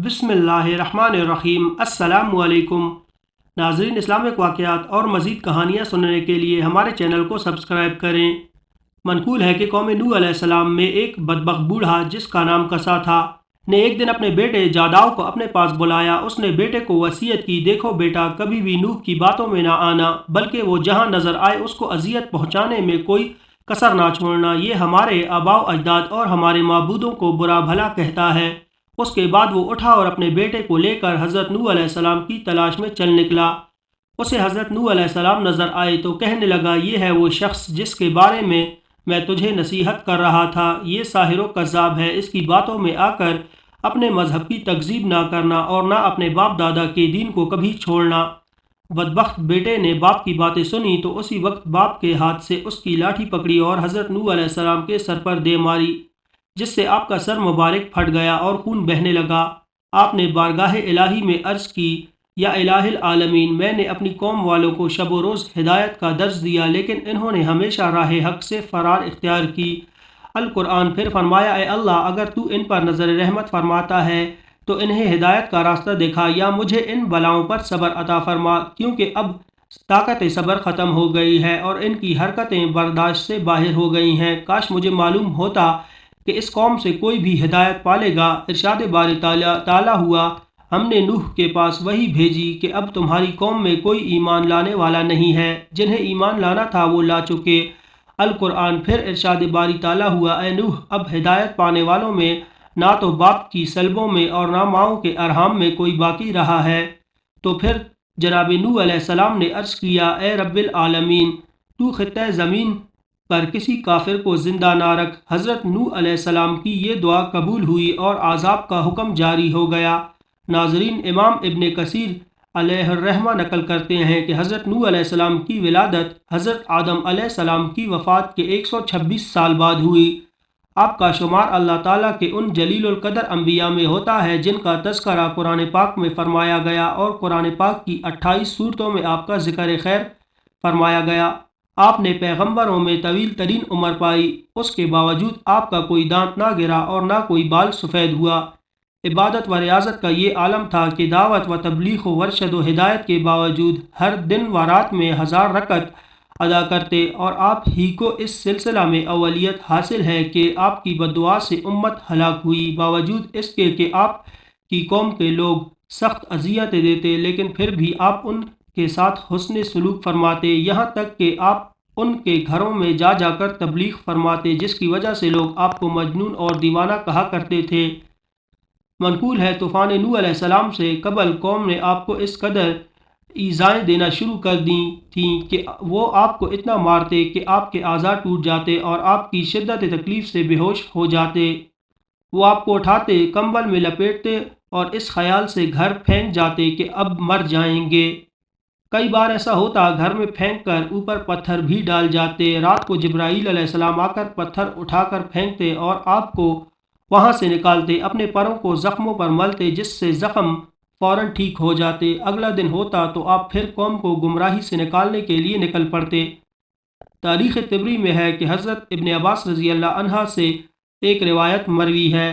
बिस्मिल्लाहिर्रहमानिर्रहीम। अस्सलामु अलैकुम नाज़रीन, इस्लामिक वाक़यात और मज़ीद कहानियाँ सुनने के लिए हमारे चैनल को सब्सक्राइब करें। मनकूल है कि कौम नूह अलैहिस्सलाम में एक बदबख्त बूढ़ा जिसका नाम कसा था ने एक दिन अपने बेटे जादाव को अपने पास बुलाया। उसने बेटे को वसीयत की, देखो बेटा, कभी भी नूह की बातों में ना आना, बल्कि वो जहाँ नज़र आए उसको अजियत पहुँचाने में कोई कसर ना छोड़ना। ये हमारे आबाओ अजदाद और हमारे माबूदों को बुरा भला कहता है। उसके बाद वो उठा और अपने बेटे को लेकर हज़रत नूह अलैहिस्सलाम की तलाश में चल निकला। उसे हज़रत नूह अलैहिस्सलाम नज़र आए तो कहने लगा, ये है वो शख्स जिसके बारे में मैं तुझे नसीहत कर रहा था। ये साहिर व कज़्ज़ाब है, इसकी बातों में आकर अपने मज़हब की तकज़ीब ना करना और ना अपने बाप दादा के दीन को कभी छोड़ना। बदबख्त बेटे ने बाप की बातें सुनी तो उसी वक्त बाप के हाथ से उसकी लाठी पकड़ी और हज़रत नूह अलैहिस्सलाम के सर पर दे मारी, जिससे आपका सर मुबारक फट गया और खून बहने लगा। आपने बारगाह इलाही में अर्ज़ की, या इलाहिल आलमीन, मैंने अपनी कौम वालों को शब व रोज़ हिदायत का दर्ज दिया, लेकिन इन्होंने हमेशा राह हक़ से फ़रार इख्तियार की। अल कुरान फिर फरमाया, ए अल्लाह, अगर तू इन पर नज़र रहमत फरमाता है तो इन्हें हिदायत का रास्ता दिखा, या मुझे इन बलाओं पर सब्र अता फरमा, क्योंकि अब ताकत सब्र ख़त्म हो गई है और इनकी हरकतें बर्दाश्त से बाहर हो गई हैं। काश मुझे मालूम होता कि इस कौम से कोई भी हिदायत पालेगा। इरशाद बारी ताला हुआ, हमने नूह के पास वही भेजी कि अब तुम्हारी कौम में कोई ईमान लाने वाला नहीं है, जिन्हें ईमान लाना था वो ला चुके। अल कुरान फिर इरशाद बारी ताला हुआ, ए नूह, अब हिदायत पाने वालों में ना तो बाप की सल्बों में और ना माओं के अरहाम में कोई बाकी रहा है। तो फिर जनाब नूह अलैहिस्सलाम ने अर्ज़ किया, ए रब्बिल आलमीन, तू खित्ता ज़मीन पर किसी काफिर को जिंदा ना रख। हज़रत नूह अलैहिस्सलाम की ये दुआ कबूल हुई और आज़ाब का हुक्म जारी हो गया। नाजरीन, इमाम इब्न कसीर अलैहिर्रहमा नकल करते हैं कि हज़रत नूह अलैहिस्सलाम की विलादत हज़रत आदम अलैहिस्सलाम की वफ़ात के 126 साल बाद हुई। आपका शुमार अल्लाह ताला के उन जलीलुल कदर अम्बिया में होता है जिनका तज़करा कुरान पाक में फ़रमाया गया और कुरान पाक की 28 सूरतों में आपका ज़िक्र खैर फरमाया गया। आपने पैगंबरों में तवील तरीन उम्र पाई, उसके बावजूद आपका कोई दांत ना गिरा और ना कोई बाल सफ़ेद हुआ। इबादत व रियाजत का ये आलम था कि दावत व तबलीग व वरशद व हिदायत के बावजूद हर दिन व रात में 1000 रकत अदा करते, और आप ही को इस सिलसिला में अवलियत हासिल है कि आपकी बद्दुआ से उम्मत हलाक हुई। बावजूद इसके कि आप की कौम के लोग सख्त अजियतें देते, लेकिन फिर भी आप उनके साथ हुस्न सलूक फरमाते, यहाँ तक कि आप उनके घरों में जा जाकर तबलीग फरमाते, जिसकी वजह से लोग आपको मजनून और दीवाना कहा करते थे। मनकूल है, तूफ़ान नूह अलैहिस्सलाम से कबल कौम ने आपको इस कदर ईज़ाएँ देना शुरू कर दी थीं कि वो आपको इतना मारते कि आपके आज़ा टूट जाते और आपकी शिद्दत तकलीफ़ से बेहोश हो जाते। वो आपको उठाते, कंबल में लपेटते और इस ख्याल से घर फेंक जाते कि अब मर जाएंगे। कई बार ऐसा होता, घर में फेंक कर ऊपर पत्थर भी डाल जाते। रात को जिब्राईल अलैहिस्सलाम आकर पत्थर उठाकर फेंकते और आपको वहाँ से निकालते, अपने पैरों को ज़ख्मों पर मलते, जिससे ज़ख्म फ़ौरन ठीक हो जाते। अगला दिन होता तो आप फिर कौम को गुमराही से निकालने के लिए निकल पड़ते। तारीख़ तिबरी में है कि हज़रत इब्न अब्बास रज़ी अल्लाह अन्हा से एक रिवायत मरवी है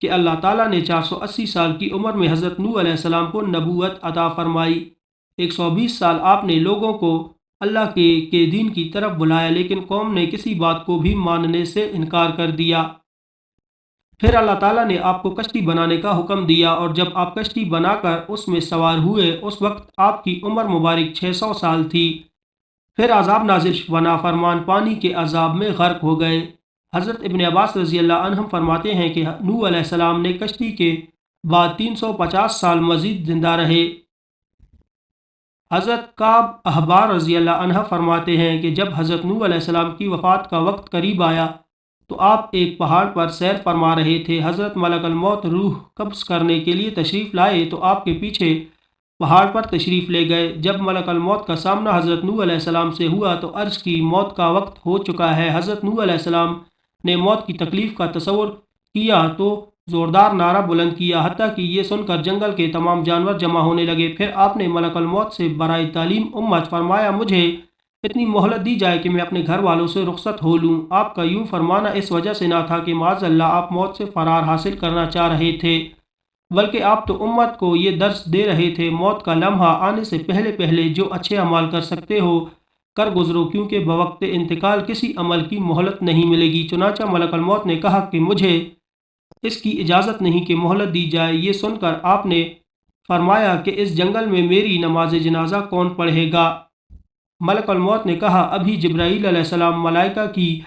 कि अल्लाह ताला ने 480 साल की उम्र में हज़रत नूह अलैहिस्सलाम को नबूवत अता फरमाई। 120 साल आपने लोगों को अल्लाह के दीन की तरफ बुलाया, लेकिन कौम ने किसी बात को भी मानने से इनकार कर दिया। फिर अल्लाह ताला ने आपको कश्ती बनाने का हुक्म दिया, और जब आप कश्ती बनाकर उसमें सवार हुए उस वक्त आपकी उम्र मुबारक 600 साल थी। फिर अजाब नाजिल व नाफरमान पानी के अजाब में गर्क हो गए। हज़रत इब्न अब्बास रज़ी अल्लाह अन्हुम फरमाते हैं कि नूह अलैहिस्सलाम ने कश्ती के बाद 350 साल मज़ीद जिंदा रहे। हज़रत काब अहबार रज़ी अल्लाह अन्हा फरमाते हैं कि जब हज़रत नूह अलैहिस्सलाम की वफ़ात का वक्त करीब आया तो आप एक पहाड़ पर सैर फरमा रहे थे। हज़रत मलकल मौत रूह कब्ज़ करने के लिए तशरीफ़ लाए तो आपके पीछे पहाड़ पर तशरीफ़ ले गए। जब मलकल मौत का सामना हज़रत नूह अलैहिस्सलाम से हुआ तो अर्ज़ की, मौत का वक्त हो चुका है। हज़रत नूह अलैहिस्सलाम ने मौत की तकलीफ़ का तसव्वुर किया तो ज़ोरदार नारा बुलंद किया, हत्ता कि ये सुनकर जंगल के तमाम जानवर जमा होने लगे। फिर आपने मलकल मौत से बराए तालीम उम्मत फरमाया, मुझे इतनी मोहलत दी जाए कि मैं अपने घर वालों से रुखसत हो लूँ। आपका यूँ फरमाना इस वजह से ना था कि माज़अल्लाह आप मौत से फ़रार हासिल करना चाह रहे थे, بلکہ آپ تو امت کو یہ درس دے رہے تھے، موت کا لمحہ آنے سے پہلے پہلے جو اچھے اعمال کر سکتے ہو کر گزرو، کیونکہ بوقت انتقال کسی عمل کی مہلت نہیں ملے گی۔ چنانچہ ملک الموت نے کہا کہ مجھے اس کی اجازت نہیں کہ مہلت دی جائے۔ یہ سن کر آپ نے فرمایا کہ اس جنگل میں میری نماز جنازہ کون پڑھے گا؟ ملک الموت نے کہا، ابھی جبرائیل علیہ السلام ملائکہ کی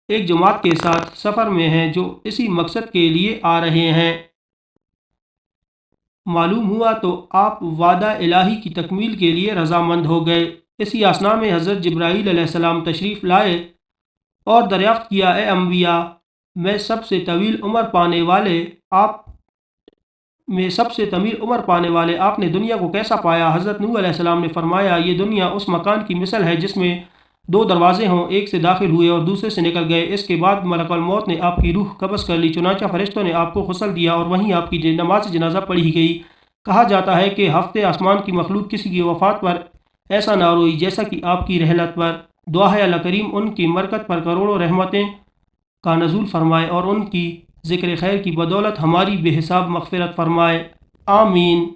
ایک جماعت کے ساتھ سفر میں ہیں جو اسی مقصد کے لیے آ رہے ہیں۔ معلوم ہوا تو آپ وعدہ الہی کی تکمیل کے لیے رضامند ہو گئے۔ اسی اثناء میں حضرت جبرائیل علیہ السلام تشریف لائے اور دریافت کیا، اے انبیاء میں سب سے طویل عمر پانے والے آپ نے دنیا کو کیسا پایا؟ حضرت نوح علیہ السلام نے فرمایا، یہ دنیا اس مکان کی مثل ہے جس میں دو دروازے ہوں، ایک سے داخل ہوئے اور دوسرے سے نکل گئے۔ اس کے بعد ملک الموت نے آپ کی روح قبض کر لی، چنانچہ فرشتوں نے آپ کو غسل دیا اور وہیں آپ کی نماز جنازہ پڑھی گئی۔ کہا جاتا ہے کہ ہفتے آسمان کی مخلوق کسی کی وفات پر ایسا نہ روئی جیسا کہ آپ کی رحلت پر۔ دعا ہے اللہ کریم ان کی مرکت پر کروڑوں رحمتیں کا نزول فرمائے اور ان کی ذکر خیر کی بدولت ہماری بے حساب مغفرت فرمائے، آمین۔